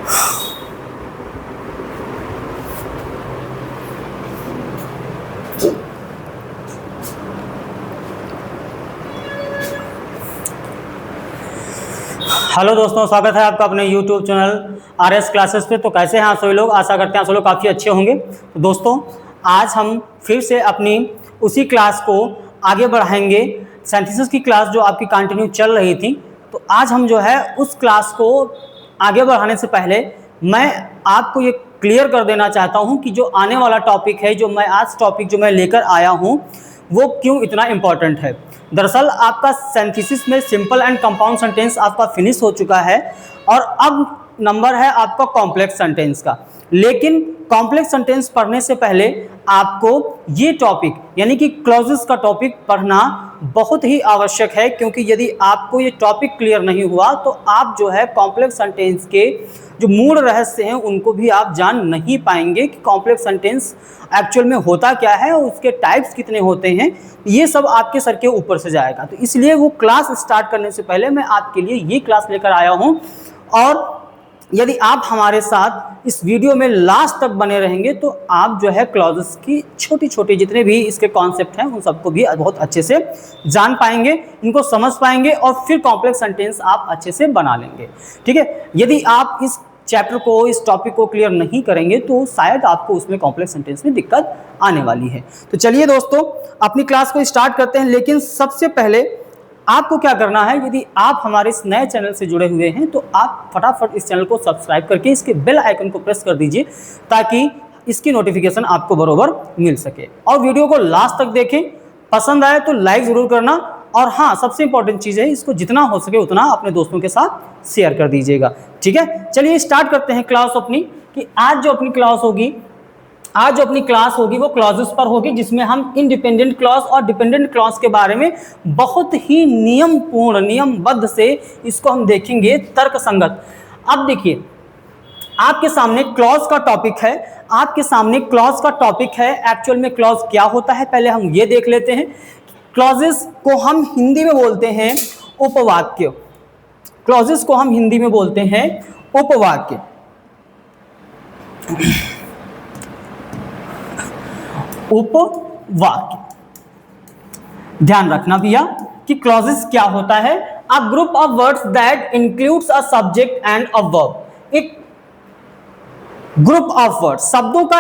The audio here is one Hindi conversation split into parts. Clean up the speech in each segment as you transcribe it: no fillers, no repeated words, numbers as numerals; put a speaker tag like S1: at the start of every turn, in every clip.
S1: हेलो दोस्तों, स्वागत है आपका अपने YouTube चैनल RS क्लासेस पे। तो कैसे हैं आप सभी लोग? आशा करते हैं आप सभी लोग काफ़ी अच्छे होंगे। तो दोस्तों, आज हम फिर से अपनी उसी क्लास को आगे बढ़ाएंगे। सिंथेसिस की क्लास जो आपकी कंटिन्यू चल रही थी, तो आज हम जो है उस क्लास को आगे बढ़ाने से पहले मैं आपको ये क्लियर कर देना चाहता हूँ कि जो आने वाला टॉपिक है, जो मैं आज टॉपिक जो मैं लेकर आया हूँ, वो क्यों इतना इम्पॉर्टेंट है। दरअसल आपका सिंथेसिस में सिंपल एंड कंपाउंड सेंटेंस आपका फिनिश हो चुका है और अब नंबर है आपका कॉम्प्लेक्स सेंटेंस का। लेकिन कॉम्प्लेक्स सेंटेंस पढ़ने से पहले आपको ये टॉपिक यानी कि क्लॉजेस का टॉपिक पढ़ना बहुत ही आवश्यक है, क्योंकि यदि आपको ये टॉपिक क्लियर नहीं हुआ तो आप जो है कॉम्प्लेक्स सेंटेंस के जो मूल रहस्य हैं उनको भी आप जान नहीं पाएंगे कि कॉम्प्लेक्स सेंटेंस एक्चुअल में होता क्या है और उसके टाइप्स कितने होते हैं। ये सब आपके सर के ऊपर से जाएगा। तो इसलिए वो क्लास स्टार्ट करने से पहले मैं आपके लिए ये क्लास लेकर आया हूँ, और यदि आप हमारे साथ इस वीडियो में लास्ट तक बने रहेंगे तो आप जो है क्लॉजेस की छोटी छोटी जितने भी इसके कॉन्सेप्ट हैं उन सबको भी बहुत अच्छे से जान पाएंगे, इनको समझ पाएंगे और फिर कॉम्प्लेक्स सेंटेंस आप अच्छे से बना लेंगे। ठीक है, यदि आप इस चैप्टर को, इस टॉपिक को क्लियर नहीं करेंगे तो शायद आपको उसमें कॉम्प्लेक्स सेंटेंस में दिक्कत आने वाली है। तो चलिए दोस्तों, अपनी क्लास को स्टार्ट करते हैं। लेकिन सबसे पहले आपको क्या करना है, यदि आप हमारे इस नए चैनल से जुड़े हुए हैं तो आप फटाफट इस चैनल को सब्सक्राइब करके इसके बेल आइकन को प्रेस कर दीजिए, ताकि इसकी नोटिफिकेशन आपको बरोबर मिल सके। और वीडियो को लास्ट तक देखें, पसंद आए तो लाइक ज़रूर करना, और हाँ, सबसे इंपॉर्टेंट चीज़ है, इसको जितना हो सके उतना अपने दोस्तों के साथ शेयर कर दीजिएगा। ठीक है, चलिए स्टार्ट करते हैं क्लास अपनी। कि आज जो अपनी क्लास होगी वो क्लॉजेस पर होगी, जिसमें हम इंडिपेंडेंट क्लॉज और डिपेंडेंट क्लॉज के बारे में बहुत ही नियमबद्ध से इसको हम देखेंगे, तर्क संगत। अब देखिए, आपके सामने क्लॉज का टॉपिक है। एक्चुअल में क्लॉज क्या होता है पहले हम ये देख लेते हैं। क्लॉजेस को हम हिंदी में बोलते हैं उपवाक्य। उपवाक्य। ध्यान रखना भैया कि क्लॉजेस क्या होता है। A group of words that includes a subject and a verb. एक ग्रुप ऑफ वर्ड, शब्दों का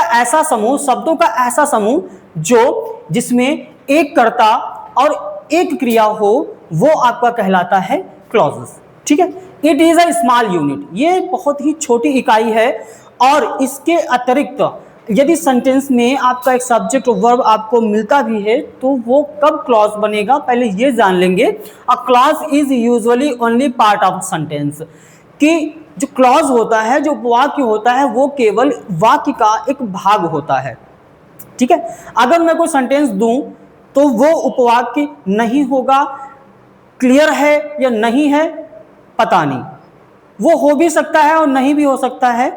S1: ऐसा समूह जो जिसमें एक कर्ता और एक क्रिया हो, वो आपका कहलाता है क्लॉजेस। ठीक है, it is a small unit. ये बहुत ही छोटी इकाई है। और इसके अतिरिक्त यदि सेंटेंस में आपका एक सब्जेक्ट और वर्ब आपको मिलता भी है तो वो कब क्लॉज बनेगा, पहले ये जान लेंगे। A clause is usually only part of sentence. कि जो क्लॉज होता है, जो वाक्य होता है, वो केवल वाक्य का एक भाग होता है। ठीक है, अगर मैं कोई सेंटेंस दूं तो वो उपवाक्य नहीं होगा। क्लियर है या नहीं है पता नहीं, वो हो भी सकता है और नहीं भी हो सकता है।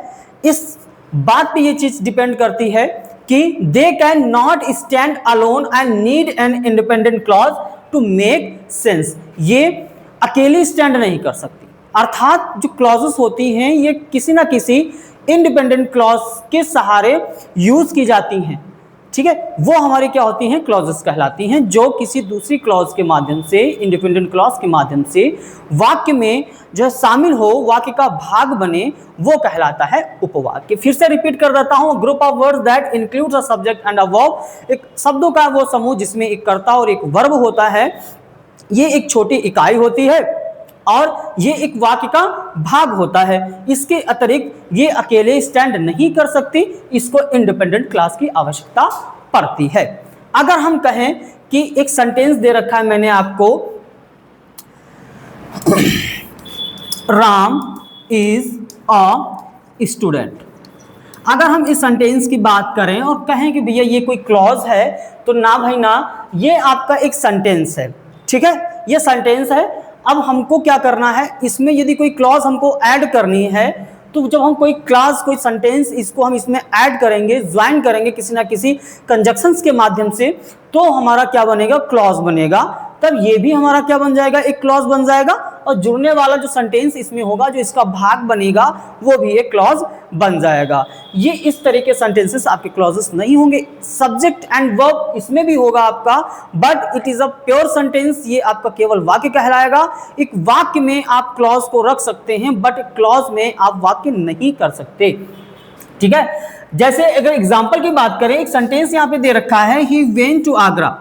S1: इस बात पे ये चीज डिपेंड करती है कि they can not stand alone and need an independent clause to make sense. ये अकेली स्टैंड नहीं कर सकती, अर्थात जो क्लॉजेस होती हैं ये किसी ना किसी इंडिपेंडेंट क्लॉज के सहारे यूज की जाती हैं। ठीक है, वो हमारी क्या होती हैं, क्लॉजेस कहलाती हैं, जो किसी दूसरी क्लॉज के माध्यम से, इंडिपेंडेंट क्लॉज के माध्यम से वाक्य में जो शामिल हो, वाक्य का भाग बने, वो कहलाता है उपवाक्य। फिर से रिपीट कर देता हूं, group of words that includes a subject and a verb. एक शब्दों का वो समूह जिसमें एक कर्ता और एक वर्ब होता है। ये एक छोटी इकाई होती है और ये एक वाक्य का भाग होता है। इसके अतिरिक्त ये अकेले स्टैंड नहीं कर सकती, इसको इंडिपेंडेंट क्लास की आवश्यकता पड़ती है। अगर हम कहें कि एक सेंटेंस दे रखा है मैंने आपको, राम इज अ स्टूडेंट। अगर हम इस सेंटेंस की बात करें और कहें कि भैया ये कोई क्लॉज है, तो ना भाई ना, ये आपका एक सेंटेंस है। ठीक है, ये सेंटेंस है। अब हमको क्या करना है, इसमें यदि कोई क्लॉज हमको ऐड करनी है, तो जब हम कोई क्लॉज, कोई सेंटेंस इसको हम इसमें ऐड करेंगे, ज्वाइन करेंगे किसी ना किसी कंजक्शंस के माध्यम से, तो हमारा क्या बनेगा, क्लॉज बनेगा। तब ये भी हमारा क्या बन जाएगा, एक क्लॉज बन जाएगा। और जुड़ने वाला जो सेंटेंस इसमें होगा, जो इसका भाग बनेगा, वो भी एक क्लॉज बन जाएगा। ये इस तरह के सेंटेंसेस आपके क्लॉजेस नहीं होंगे। सब्जेक्ट एंड वर्ब इसमें भी होगा आपका, but it is a pure sentence, ये आपका केवल वाक्य कहलाएगा। एक वाक्य में आप क्लॉज को रख सकते हैं, बट क्लॉज में आप वाक्य नहीं कर सकते, ठीक है। जैसे अगर एग्जांपल की बात करें, एक सेंटेंस यहां पे दे रखा है, he went to Agra.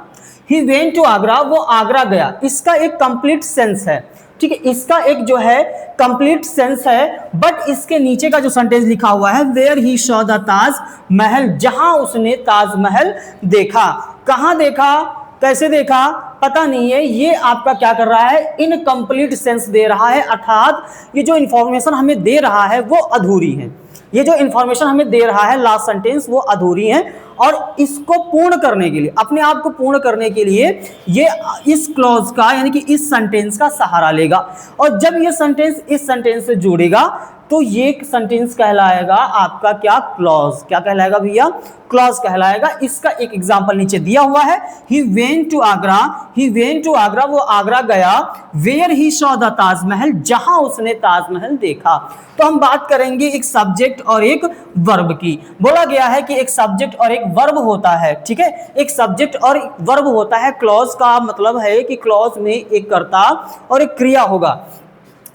S1: He went to Agra, वो आगरा गया, इसका एक कंप्लीट सेंस है, ठीक है, इसका एक जो है कंप्लीट सेंस है। बट इसके नीचे का जो सेंटेंस लिखा हुआ है, where he saw the Taj Mahal, जहां उसने ताजमहल देखा। कहां देखा, कैसे देखा, पता नहीं है। ये आपका क्या कर रहा है, इनकम्प्लीट सेंस दे रहा है, अर्थात ये जो इंफॉर्मेशन हमें दे रहा है वो अधूरी है। ये जो इंफॉर्मेशन हमें दे रहा है लास्ट सेंटेंस, वो अधूरी है। और इसको पूर्ण करने के लिए, अपने आप को पूर्ण करने के लिए, ये इस क्लॉज का यानी कि इस सेंटेंस का सहारा लेगा। और जब ये सेंटेंस इस सेंटेंस से जुड़ेगा, तो ये सेंटेंस कहलाएगा आपका क्या, क्लॉज। क्या कहलाएगा भैया, क्लॉज कहलाएगा। इसका एक एग्जांपल नीचे दिया हुआ है, he went to Agra. He went to Agra, वो आगरा गया। Where he saw the Taj Mahal, जहां उसने ताजमहल देखा। तो हम बात करेंगे एक सब्जेक्ट और एक वर्ब की। बोला गया है कि एक सब्जेक्ट और एक वर्ब होता है, ठीक है, एक सब्जेक्ट और एक वर्ब होता है। क्लॉज का मतलब है कि क्लॉज में एक कर्ता और एक क्रिया होगा,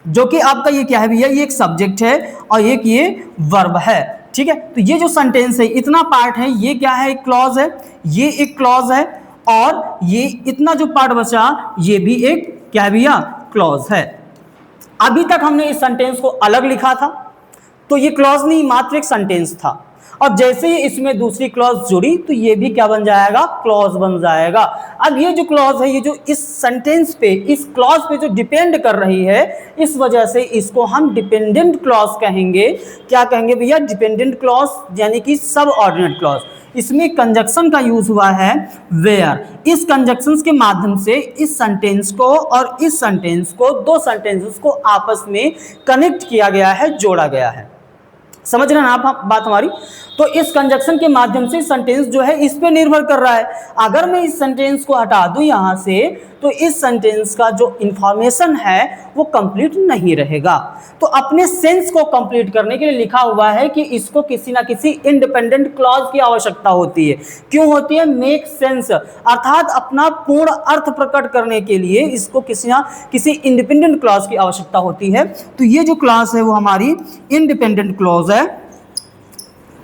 S1: जो कि आपका ये क्या है भैया, ये एक सब्जेक्ट है और एक ये वर्ब है, ठीक है। तो ये जो सेंटेंस है, इतना पार्ट है, ये क्या है, एक क्लॉज है, ये एक क्लॉज है, और ये इतना जो पार्ट बचा, ये भी एक क्या है भैया, क्लॉज है। अभी तक हमने इस सेंटेंस को अलग लिखा था, तो ये क्लॉज नहीं, मात्र एक सेंटेंस था। और जैसे ही इसमें दूसरी क्लॉज जुड़ी, तो ये भी क्या बन जाएगा, क्लॉज बन जाएगा। अब ये जो क्लॉज है, ये जो इस सेंटेंस पे, इस क्लॉज पे जो डिपेंड कर रही है, इस वजह से इसको हम डिपेंडेंट क्लॉज कहेंगे। क्या कहेंगे भैया, डिपेंडेंट क्लॉज, यानी कि सब ऑर्डिनेट क्लॉज। इसमें कंजक्शन का यूज हुआ है, वेयर। इस कंजक्शन के माध्यम से इस सेंटेंस को और इस सेंटेंस को, दो सेंटेंसेस को आपस में कनेक्ट किया गया है, जोड़ा गया है। समझ रहे हैं आप बात हमारी। तो इस कंजक्शन के माध्यम से सेंटेंस जो है इस पे निर्भर कर रहा है। अगर मैं इस सेंटेंस को हटा दूं यहां से, तो इस सेंटेंस का जो इंफॉर्मेशन है वो कंप्लीट नहीं रहेगा। तो अपने सेंस को कंप्लीट करने के लिए लिखा हुआ है कि इसको किसी ना किसी इंडिपेंडेंट क्लॉज की आवश्यकता होती है। क्यों होती है, मेक सेंस, अर्थात अपना पूर्ण अर्थ प्रकट करने के लिए इसको किसी ना किसी इंडिपेंडेंट क्लॉज की आवश्यकता होती है। तो ये जो क्लॉज है वो हमारी इंडिपेंडेंट क्लॉज है,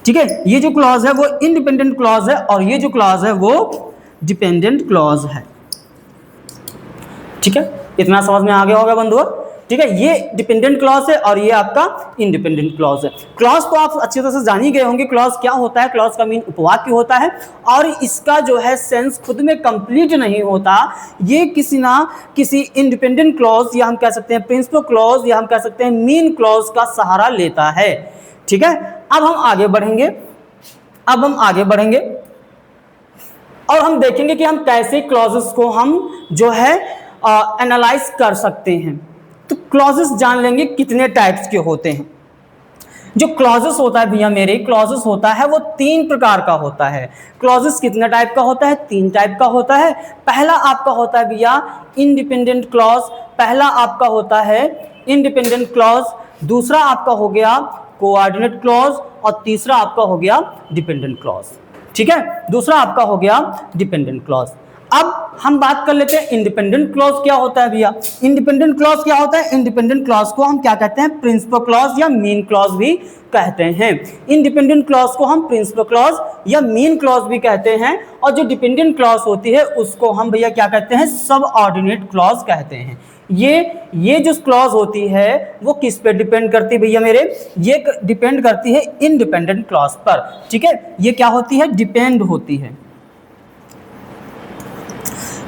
S1: ठीक है। ये जो क्लॉज है वो इंडिपेंडेंट क्लॉज है, और ये जो क्लॉज है वो डिपेंडेंट क्लॉज है, ठीक है। इतना समझ में आ गया होगा बंधुओं, ठीक है। ये डिपेंडेंट क्लॉज है और ये आपका इंडिपेंडेंट क्लॉज है। क्लॉज तो आप अच्छी तरह से जान ही गए होंगे, क्लॉज क्या होता है। क्लॉज का मीन उपवाक्य होता है, और इसका जो है सेंस खुद में कंप्लीट नहीं होता। ये किसी ना किसी इंडिपेंडेंट क्लॉज, या हम कह सकते हैं प्रिंसिपल क्लॉज, या हम कह सकते हैं मीन क्लॉज का सहारा लेता है, ठीक है। अब हम आगे बढ़ेंगे, और हम देखेंगे कि हम कैसे क्लॉजेस को हम जो है एनालाइज कर सकते हैं। तो क्लॉजेस जान लेंगे कितने टाइप्स के होते हैं। जो क्लॉजेस होता है भैया मेरे, क्लॉजेस होता है वो 3 प्रकार का होता है। क्लॉजेस कितने टाइप का होता है, 3 टाइप का होता है। पहला आपका होता है भैया इंडिपेंडेंट क्लॉज, पहला आपका होता है इंडिपेंडेंट क्लॉज, दूसरा आपका हो गया कोऑर्डिनेट क्लॉज, और तीसरा आपका हो गया डिपेंडेंट क्लॉज, ठीक है। दूसरा आपका हो गया डिपेंडेंट क्लॉज। अब हम बात कर लेते हैं इंडिपेंडेंट क्लॉज क्या होता है भैया। इंडिपेंडेंट क्लॉज क्या होता है, इंडिपेंडेंट क्लॉज को हम क्या कहते हैं, प्रिंसिपल क्लॉज या मीन क्लॉज भी कहते हैं। इंडिपेंडेंट क्लॉज को हम प्रिंसिपल क्लॉज या मीन क्लॉज भी कहते हैं, और जो डिपेंडेंट क्लॉज होती है उसको हम भैया क्या कहते हैं, सब ऑर्डिनेट क्लॉज कहते हैं। ये जो क्लॉज होती है वो किस पे डिपेंड करती है भैया मेरे, ये डिपेंड करती है इंडिपेंडेंट क्लॉज पर, ठीक है। ये क्या होती है, डिपेंड होती है।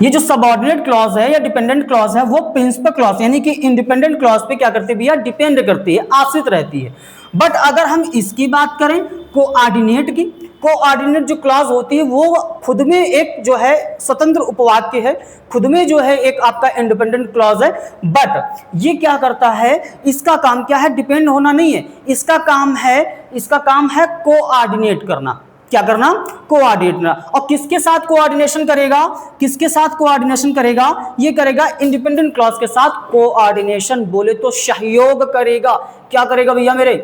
S1: ये जो सबऑर्डिनेट क्लॉज है या डिपेंडेंट क्लॉज है वो प्रिंसिपल क्लॉज यानी कि इंडिपेंडेंट क्लॉज पे क्या करती है भैया, डिपेंड करती है, आश्रित रहती है। बट अगर हम इसकी बात करें कोऑर्डिनेट की, कोऑर्डिनेट जो क्लॉज होती है वो खुद में एक जो है स्वतंत्र उपवाक्य है, खुद में जो है एक आपका इंडिपेंडेंट क्लॉज है। बट ये क्या करता है, इसका काम क्या है, डिपेंड होना नहीं है, इसका काम है कोऑर्डिनेट करना, क्या करना, कोऑर्डिनेट। और किसके साथ कोऑर्डिनेशन करेगा, किसके साथ कोऑर्डिनेशन करेगा, ये करेगा इंडिपेंडेंट क्लॉज के साथ कोऑर्डिनेशन, बोले तो सहयोग करेगा। क्या करेगा भैया मेरे,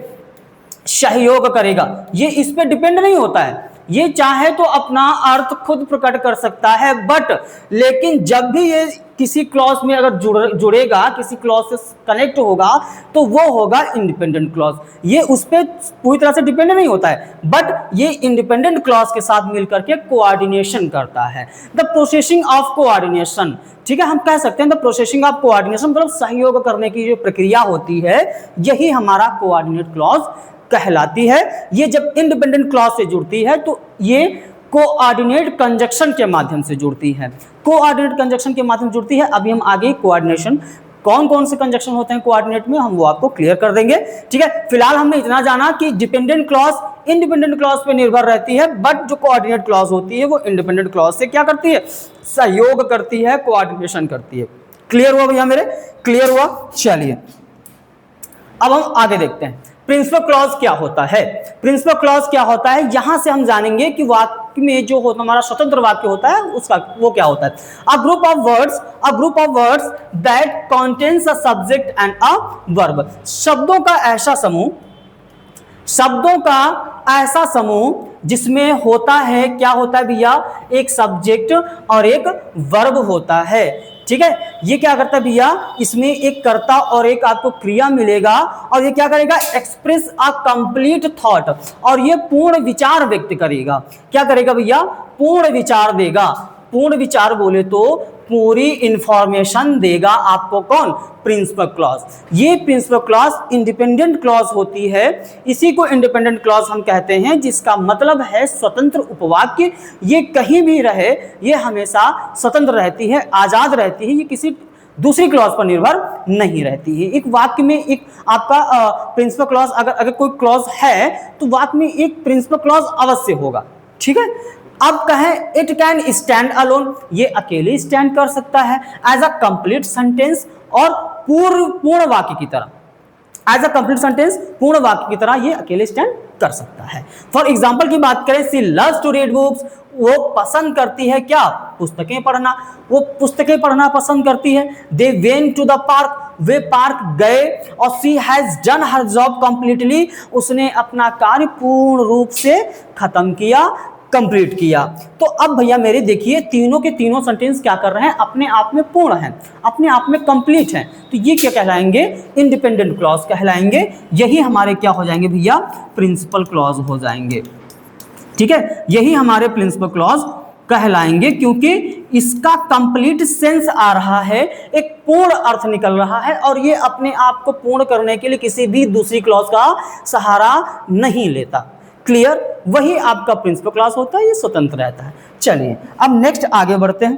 S1: सहयोग करेगा। ये इस पे डिपेंड नहीं होता है, ये चाहे तो अपना अर्थ खुद प्रकट कर सकता है, बट लेकिन जब भी ये किसी क्लॉज में अगर जुड़ेगा, किसी क्लॉज से कनेक्ट होगा, तो वो होगा इंडिपेंडेंट क्लॉज। ये उस पर पूरी तरह से डिपेंड नहीं होता है, बट ये इंडिपेंडेंट क्लॉज के साथ मिलकर के कोऑर्डिनेशन करता है। द प्रोसेसिंग ऑफ कोऑर्डिनेशन, ठीक है, हम कह सकते हैं द प्रोसेसिंग ऑफ कोऑर्डिनेशन, मतलब सहयोग करने की जो प्रक्रिया होती है, यही हमारा कोऑर्डिनेट क्लॉज कहलाती है। ये जब इंडिपेंडेंट क्लॉज से जुड़ती है तो ये कोऑर्डिनेट कंजक्शन के माध्यम से जुड़ती है, कोऑर्डिनेट कंजक्शन के माध्यम से जुड़ती है। अभी हम आगे कोऑर्डिनेशन कौन कौन से कंजक्शन होते हैं कोऑर्डिनेट में, हम वो आपको क्लियर कर देंगे, ठीक है। फिलहाल हमने इतना जाना कि डिपेंडेंट क्लॉज इंडिपेंडेंट क्लॉज पे निर्भर रहती है, बट जो कोऑर्डिनेट क्लॉज होती है वो इंडिपेंडेंट क्लॉज से क्या करती है, सहयोग करती है, कोऑर्डिनेशन करती है। क्लियर हुआ भैया मेरे, क्लियर हुआ। चलिए अब हम आगे देखते हैं प्रिंसिपल क्लॉज क्या होता है। प्रिंसिपल क्लॉज क्या होता है, यहां से हम जानेंगे कि वाक्य में जो होता हमारा स्वतंत्र वाक्य होता है उसका वो क्या होता है। A group of words that contains a subject and a verb, शब्दों का ऐसा समूह जिसमें होता है, क्या होता है भैया, एक सब्जेक्ट और एक वर्ब होता है, ठीक है। ये क्या करता है भैया, इसमें एक कर्ता और एक आपको क्रिया मिलेगा, और ये क्या करेगा, एक्सप्रेस अ कंप्लीट थॉट, और ये पूर्ण विचार व्यक्त करेगा। क्या करेगा भैया, पूर्ण विचार देगा। पूर्ण विचार बोले तो पूरी इंफॉर्मेशन देगा आपको, कौन, प्रिंसिपल क्लॉज। ये प्रिंसिपल क्लॉज इंडिपेंडेंट क्लॉज होती है, इसी को इंडिपेंडेंट क्लॉज हम कहते हैं, जिसका मतलब है स्वतंत्र उपवाक्य। ये कहीं भी रहे, ये हमेशा स्वतंत्र रहती है, आजाद रहती है, ये किसी दूसरी क्लॉज पर निर्भर नहीं रहती है। एक वाक्य में एक आपका प्रिंसिपल क्लॉज, अगर कोई क्लॉज है तो वाक्य में एक प्रिंसिपल क्लॉज अवश्य होगा, ठीक है। अब कहें इट कैन स्टैंड अलोन, ये अकेले स्टैंड कर सकता है, एज अ कंप्लीट सेंटेंस, और पूर्ण वाक्य की तरह, एज अ कंप्लीट सेंटेंस, पूर्ण वाक्य की तरह ये अकेले स्टैंड कर सकता है। फॉर एग्जाम्पल की बात करें, सी लव्स टू रीड बुक्स, वो पसंद करती है क्या, पुस्तकें पढ़ना, वो पुस्तकें पढ़ना पसंद करती है। They went to the park, वे पार्क गए। और she has done her job completely, उसने अपना कार्य पूर्ण रूप से खत्म किया, कंप्लीट किया। तो अब भैया मेरे देखिए, तीनों के तीनों सेंटेंस क्या कर रहे हैं, अपने आप में पूर्ण हैं, अपने आप में कंप्लीट हैं, तो ये क्या कहलाएंगे, इंडिपेंडेंट क्लॉज कहलाएंगे। यही हमारे क्या हो जाएंगे भैया, प्रिंसिपल क्लॉज हो जाएंगे, ठीक है। यही हमारे प्रिंसिपल क्लॉज कहलाएंगे, क्योंकि इसका कंप्लीट सेंस आ रहा है, एक पूर्ण अर्थ निकल रहा है, और ये अपने आप को पूर्ण करने के लिए किसी भी दूसरी क्लॉज का सहारा नहीं लेता। क्लियर, वही आपका प्रिंसिपल क्लॉज होता है, ये स्वतंत्र रहता है। चलिए अब नेक्स्ट आगे बढ़ते हैं।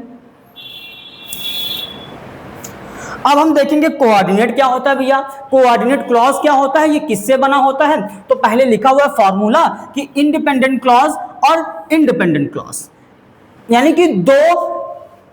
S1: अब हम देखेंगे कोऑर्डिनेट क्या होता है भैया, कोऑर्डिनेट क्लॉज क्या होता है, ये किससे बना होता है। तो पहले लिखा हुआ है फॉर्मूला कि इंडिपेंडेंट क्लॉज और इंडिपेंडेंट क्लॉज, यानी कि दो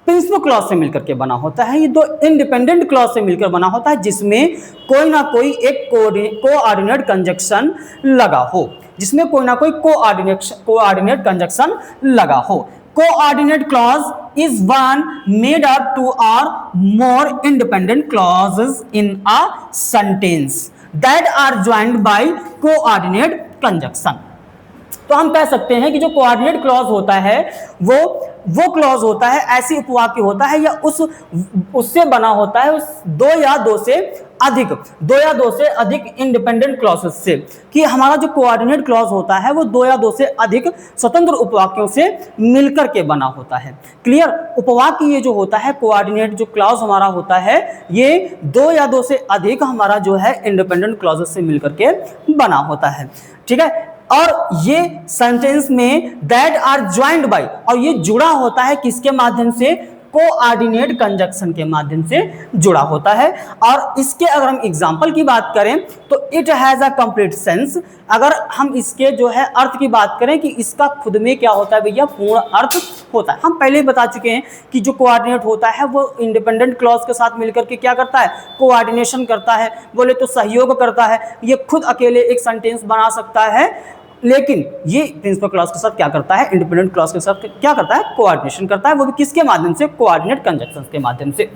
S1: प्रिंसिपल क्लॉज से मिलकर के बना होता है, ये दो इंडिपेंडेंट क्लॉज से मिलकर बना होता है, जिसमें कोई ना कोई एक कोऑर्डिनेट कंजक्शन लगा हो, जिसमें कोई ना कोई कोऑर्डिनेट कंजक्शन लगा हो। Coordinate clause is one made up two और more independent clauses in a sentence that are joined by coordinate conjunction. तो हम कह सकते हैं कि जो कोऑर्डिनेट क्लॉज होता है वो क्लॉज होता है, ऐसी उपवाक्य होता है या उससे बना होता है, उस दो या दो से अधिक इंडिपेंडेंट क्लॉजेस से, कि हमारा जो कोऑर्डिनेट क्लॉज होता है वो दो या दो से अधिक स्वतंत्र उपवाक्यों से मिलकर के बना होता है। क्लियर, उपवाक्य ये जो होता है कोऑर्डिनेट जो क्लॉज हमारा होता है, ये दो या दो से अधिक हमारा जो है इंडिपेंडेंट क्लॉजेस से मिलकर के बना होता है, ठीक है। और ये सेंटेंस में दैट आर ज्वाइंड बाय, और ये जुड़ा होता है किसके माध्यम से, कोऑर्डिनेट कंजक्शन के माध्यम से जुड़ा होता है। और इसके अगर हम एग्जांपल की बात करें तो it has a complete sense, अगर हम इसके जो है अर्थ की बात करें कि इसका खुद में क्या होता है भैया, पूर्ण अर्थ होता है। हम पहले ही बता चुके हैं कि जो कोऑर्डिनेट होता है वो इंडिपेंडेंट क्लॉज के साथ मिलकर के क्या करता है, कोऑर्डिनेशन करता है, बोले तो सहयोग करता है। ये खुद अकेले एक सेंटेंस बना सकता है लेकिन ये प्रिंसिपल क्लॉज के साथ क्या करता है, इंडिपेंडेंट क्लॉज के साथ क्या करता है, कोऑर्डिनेशन करता है, वो भी किसके माध्यम से, कोऑर्डिनेट कंजंक्शन के माध्यम से।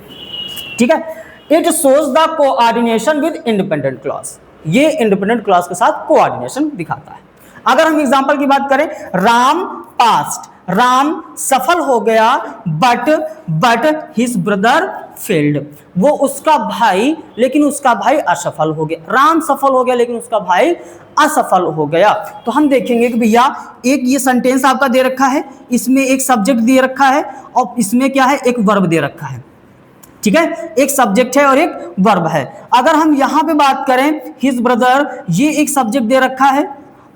S1: ठीक है, it shows the coordination with independent clause, ये इंडिपेंडेंट क्लॉज के साथ कोऑर्डिनेशन दिखाता है। अगर हम एग्जांपल की बात करें, राम पास्ट, राम सफल हो गया, बट हिज ब्रदर फेल्ड, वो उसका भाई, लेकिन उसका भाई असफल हो गया। राम सफल हो गया लेकिन उसका भाई असफल हो गया। तो हम देखेंगे कि भैया एक ये सेंटेंस आपका दे रखा है, इसमें एक सब्जेक्ट दे रखा है और इसमें क्या है, एक वर्ब दे रखा है। ठीक है, एक सब्जेक्ट है और एक वर्ब है। अगर हम यहां पे बात करें हिज ब्रदर, ये एक सब्जेक्ट दे रखा है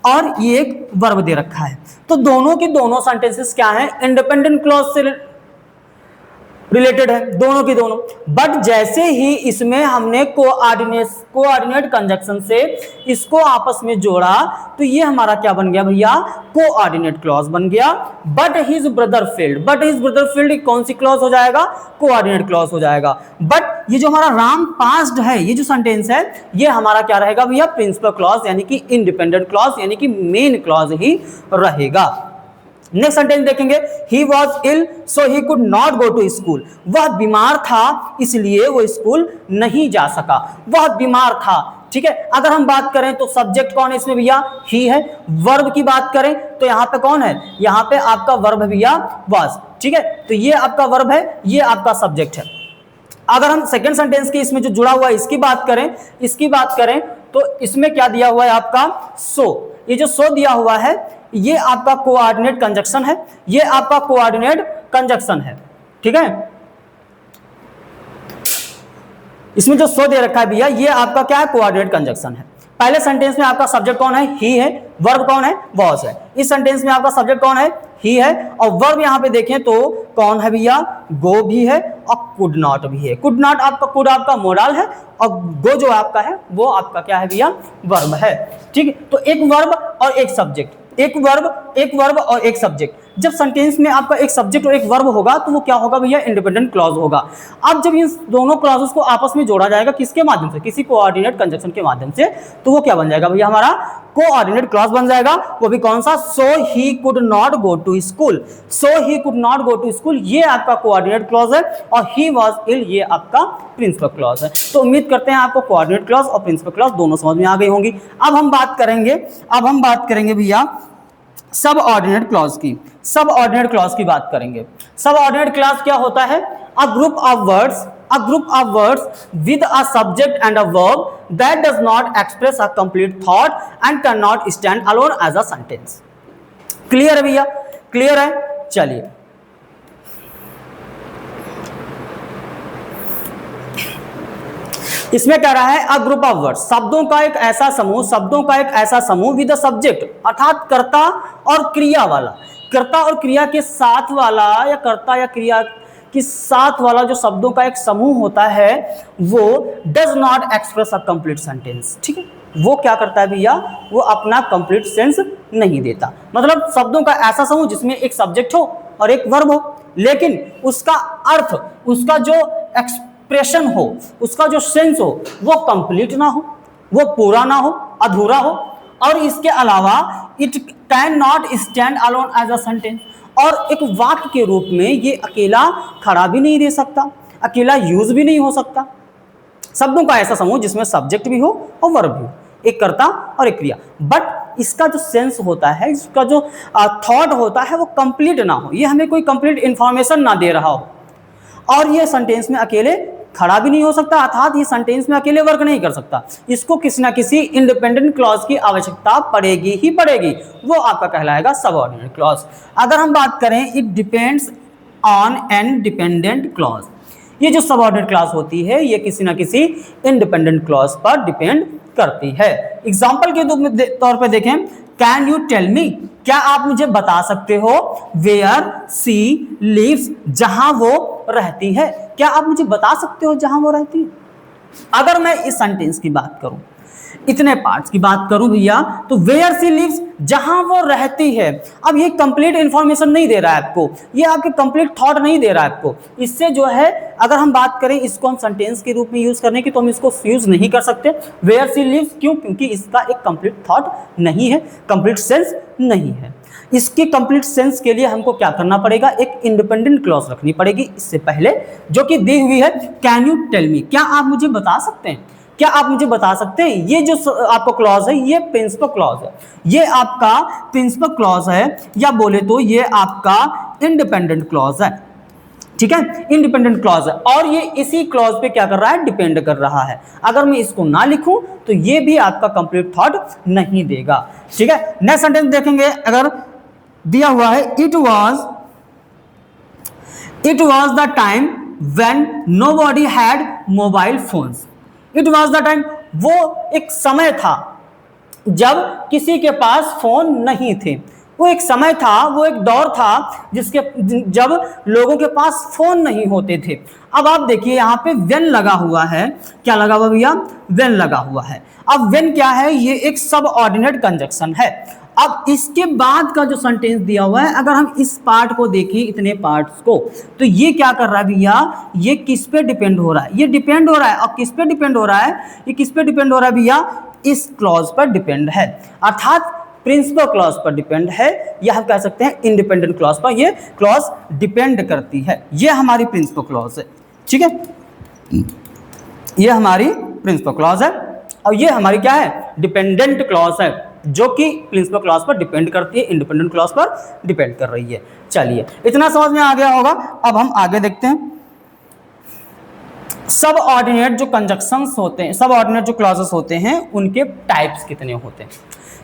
S1: और ये एक वर्ब दे रखा है, तो दोनों के दोनों सेंटेंसेस क्या हैं, इंडिपेंडेंट क्लॉज से रिलेटेड है, दोनों की दोनों। बट जैसे ही इसमें हमने कोऑर्डिनेट कंजंक्शन से इसको आपस में जोड़ा, तो ये हमारा क्या बन गया भैया, कोऑर्डिनेट क्लॉज बन गया। But his brother failed, but his brother failed कौन सी क्लॉज हो जाएगा, कोऑर्डिनेट क्लॉज हो जाएगा। बट ये जो हमारा राम पास्ड है, ये जो सेंटेंस है, ये हमारा क्या रहेगा भैया, प्रिंसिपल क्लॉज यानी कि इंडिपेंडेंट क्लॉज यानी कि मेन क्लॉज ही रहेगा। नेक्स्ट सेंटेंस देखेंगे, he was ill so he could not go to school, वह बीमार था इसलिए वो स्कूल नहीं जा सका, वह बीमार था। ठीक है, अगर हम बात करें तो सब्जेक्ट कौन है इसमें भैया, ही है। वर्ब की बात करें तो यहाँ पे कौन है, यहाँ पे आपका वर्ब है भैया, वॉज। ठीक है, तो ये आपका वर्ब है, ये आपका सब्जेक्ट है। अगर हम सेकेंड सेंटेंस की इसमें जो जुड़ा हुआ है इसकी बात करें तो इसमें क्या दिया हुआ है आपका, सो। ये जो सो दिया हुआ है ये आपका कोऑर्डिनेट कंजंक्शन है, ये आपका कोऑर्डिनेट कंजंक्शन है। ठीक है, इसमें जो सो दे रखा है भैया, ये आपका क्या है, कोऑर्डिनेट कंजंक्शन है। पहले सेंटेंस में आपका सब्जेक्ट कौन है, ही है, वर्ब कौन है, वॉज है। इस सेंटेंस में आपका सब्जेक्ट कौन है, ही है, और वर्ब यहां पे देखें तो कौन है भैया, गो भी है और कुड नॉट भी है। कुड नॉट आपका, कुड आपका मोडाल है और गो जो आपका है वो आपका क्या है भैया, वर्ब है। ठीक है, तो एक वर्ब और एक सब्जेक्ट, एक वर्ब और एक सब्जेक्ट। जब सेंटेंस में आपका एक सब्जेक्ट और एक वर्ब होगा तो वो क्या होगा भैया, इंडिपेंडेंट क्लॉज होगा। अब जब इन दोनों क्लॉजेस को आपस में जोड़ा जाएगा किसके माध्यम से, किसी कोऑर्डिनेट कंजंक्शन के माध्यम से, तो वो क्या बन जाएगा भैया, हमारा कोऑर्डिनेट क्लॉज बन जाएगा। वो भी कौन सा, so he could not go to school, so he could not go to school, ये आपका कोऑर्डिनेट क्लॉज है, और ही वॉज इल ये आपका प्रिंसिपल क्लॉज है। तो उम्मीद करते हैं आपको कोऑर्डिनेट क्लॉज और प्रिंसिपल क्लॉज दोनों समझ में आ गई होंगी। अब हम बात करेंगे भैया सब ऑर्डिनेट क्लॉज की, सब ऑर्डिनेट क्लॉज की बात करेंगे। सब ऑर्डिनेट क्लॉज क्या होता है, a group of words with a subject and a verb that does not express a complete thought and can not stand alone as a sentence. Clear है भैया, क्लियर है। चलिए इसमें क्या रहा है, अ ग्रुप ऑफ वर्ड्स, शब्दों का एक ऐसा समूह विद अ सब्जेक्ट, अर्थात कर्ता और क्रिया वाला, कर्ता और क्रिया के साथ वाला, या कर्ता या क्रिया के साथ वाला जो शब्दों का एक समूह होता है वो does not express a complete sentence. ठीक है, वो क्या करता है भैया, वो अपना कंप्लीट सेंस नहीं देता। मतलब शब्दों का ऐसा समूह जिसमें एक सब्जेक्ट हो और एक वर्ब हो, लेकिन उसका अर्थ, उसका जो एक्सप्रेशन हो, उसका जो सेंस हो वो कंप्लीट ना हो, वो पूरा ना हो, अधूरा हो, और इसके अलावा it can not stand alone as a sentence, और एक वाक्य के रूप में ये अकेला खड़ा भी नहीं दे सकता, अकेला यूज भी नहीं हो सकता। शब्दों का ऐसा समूह जिसमें सब्जेक्ट भी हो और वर्ब भी हो, एक कर्ता और एक क्रिया, बट इसका जो सेंस होता है, इसका जो थॉट होता है वो कंप्लीट ना हो, ये हमें कोई कंप्लीट इंफॉर्मेशन ना दे रहा हो, और ये सेंटेंस में अकेले खड़ा भी नहीं हो सकता, अर्थात ये सेंटेंस में अकेले वर्क नहीं कर सकता। इसको किसी ना किसी इंडिपेंडेंट क्लॉज की आवश्यकता पड़ेगी ही पड़ेगी, वो आपका कहलाएगा सबऑर्डिनेट क्लॉज। अगर हम बात करें, it depends on an dependent clause, ये जो सबऑर्डिनेट क्लॉज होती है ये किसी ना किसी इंडिपेंडेंट क्लॉज पर डिपेंड करती है। एग्जाम्पल के तौर पर देखें, कैन यू टेल मी, क्या आप मुझे बता सकते हो, वेयर सी लिव्स, जहां वो रहती है, क्या आप मुझे बता सकते हो जहां वो रहती है। अगर मैं इस सेंटेंस की बात करूं, इतने पार्ट्स की बात करूं भैया तो वेयर सी लिव्स, जहां वो रहती है। अब ये कंप्लीट इंफॉर्मेशन नहीं दे रहा है आपको, ये आपके कंप्लीट थॉट नहीं दे रहा है आपको। इससे जो है अगर हम बात करें इसको हम सेंटेंस के रूप में यूज करने की तो हम इसको यूज नहीं कर सकते वेयर सी लिव्स। क्यों? क्योंकि इसका एक कंप्लीट थॉट नहीं है, कंप्लीट सेंस नहीं है। इसके कंप्लीट सेंस के लिए हमको क्या करना पड़ेगा, एक इंडिपेंडेंट क्लॉज रखनी पड़ेगी इससे पहले, जो कि दी हुई है कैन यू टेल मी, क्या आप मुझे बता सकते हैं, क्या आप मुझे बता सकते हैं। ये जो आपका क्लॉज है ये प्रिंसिपल क्लॉज है, ये आपका प्रिंसिपल क्लॉज है, या बोले तो ये आपका इंडिपेंडेंट क्लॉज है। ठीक है, इंडिपेंडेंट क्लॉज है और ये इसी क्लॉज पे क्या कर रहा है, डिपेंड कर रहा है। अगर मैं इसको ना लिखूं तो ये भी आपका कंप्लीट थॉट नहीं देगा। ठीक है, नेक्स्ट सेंटेंस देखेंगे। अगर दिया हुआ है it was the time when nobody had mobile phones. It was the time, वो एक समय था जब किसी के पास फोन नहीं थे। वो एक समय था, वो एक दौर था जब लोगों के पास फोन नहीं होते थे। अब आप देखिए यहाँ पे व्हेन लगा हुआ है, क्या लगा हुआ भैया, व्हेन लगा हुआ है। अब व्हेन क्या है, ये एक सबऑर्डिनेट कंजक्शन है। अब इसके बाद का जो सेंटेंस दिया हुआ है, अगर हम इस पार्ट को देखें, इतने पार्ट्स को, तो ये क्या कर रहा है भैया, ये किस पे डिपेंड हो रहा है, ये डिपेंड हो रहा है। अब किस पे डिपेंड हो रहा है, ये किस पे डिपेंड हो रहा है भैया, इस क्लॉज पर डिपेंड है, अर्थात प्रिंसिपल क्लॉज पर डिपेंड है, या हम कह सकते हैं इंडिपेंडेंट क्लॉज पर ये क्लॉज डिपेंड करती है। ये हमारी प्रिंसिपल क्लॉज है। ठीक है, ये हमारी प्रिंसिपल क्लॉज है और ये हमारी क्या है, डिपेंडेंट क्लॉज है, जो कि प्रिंसिपल क्लॉज पर डिपेंड करती है, इंडिपेंडेंट क्लॉज पर डिपेंड कर रही है। चलिए, इतना समझ में आ गया होगा। अब हम आगे देखते हैं। सब ऑर्डिनेट जो कंजक्शंस होते हैं, सब ऑर्डिनेट जो क्लॉजेस होते हैं, उनके टाइप्स कितने होते हैं।